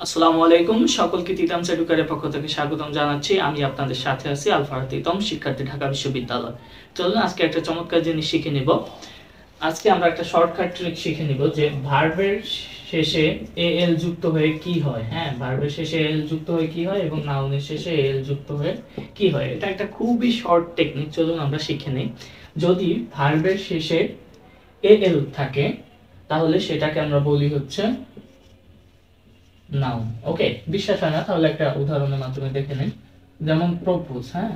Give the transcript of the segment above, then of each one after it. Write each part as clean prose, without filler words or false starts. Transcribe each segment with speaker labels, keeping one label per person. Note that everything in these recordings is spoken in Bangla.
Speaker 1: আসসালামু আলাইকুম, সকলকে তিতাম এডুকেয়ারের পক্ষ থেকে স্বাগতম জানাচ্ছি। আমি আপনাদের সাথে আছি আলফারা তিতম, শিক্ষার্থী, ঢাকা বিশ্ববিদ্যালয়। চলুন আজকে একটা চমৎকার জিনিস শিখে নিব। আজকে আমরা একটা শর্টকাট ট্রিক শিখে নিব যে ভার্বের শেষে এল যুক্ত হয়ে কি হয়। হ্যাঁ, ভার্বের শেষে এল যুক্ত হয়ে কি হয় এবং নাউনের শেষে এল যুক্ত হয়ে কি হয়। এটা একটা খুবই শর্ট টেকনিক, চলুন আমরা শিখে নিই। যদি ভার্বের শেষে এল থাকে তাহলে সেটাকে আমরা বলি হচ্ছে নাউন। ওকে, বিশ্বাস হয় না তাহলে একটা উদাহরণের মাধ্যমে দেখে নিন। যেমন প্রপোজ। হ্যাঁ,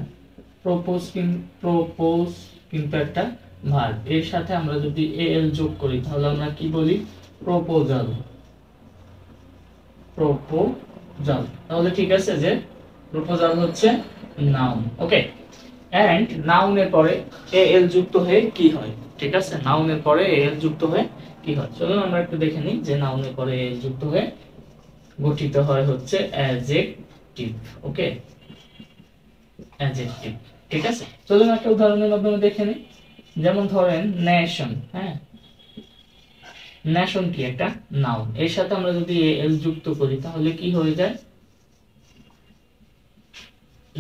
Speaker 1: প্রপোজ কিন্তু একটা ভার্ব, এর সাথে আমরা যদি এল যোগ করি তাহলে আমরা কি বলি? প্রপোজাল। প্রপোজাল, তাহলে ঠিক আছে যে প্রপোজাল হচ্ছে নাউন। ওকে, এন্ড নাউনের পরে এল যুক্ত হয়ে কি হয়। ঠিক আছে, নাউনের পরে এল যুক্ত হয়ে কি হয়, চলুন আমরা একটু দেখে নিই যে নাউনের পরে এল যুক্ত হয়ে গঠিত হয় হচ্ছে অ্যাডজেক্টিভ। ওকে, অ্যাডজেক্টিভ। ঠিক আছে, চলুন একটা উদাহরণের মাধ্যমে দেখে নিই। যেমন ধরেন নেশন। হ্যাঁ, নেশন কি একটা নাউন, এর সাথে আমরা যদি এল যুক্ত করি তাহলে কি হয়ে যায়?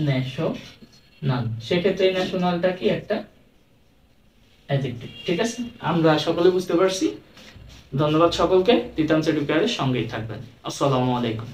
Speaker 1: ন্যাশনাল। সেক্ষেত্রে ন্যাশনালটা কি একটা অ্যাডজেক্টিভ। ঠিক আছে, আমরা সকলে বুঝতে পারছি। ধন্যবাদ সকলকে। তিতাম এডুকেয়ারের সঙ্গেই থাকবেন। আসসালামু আলাইকুম।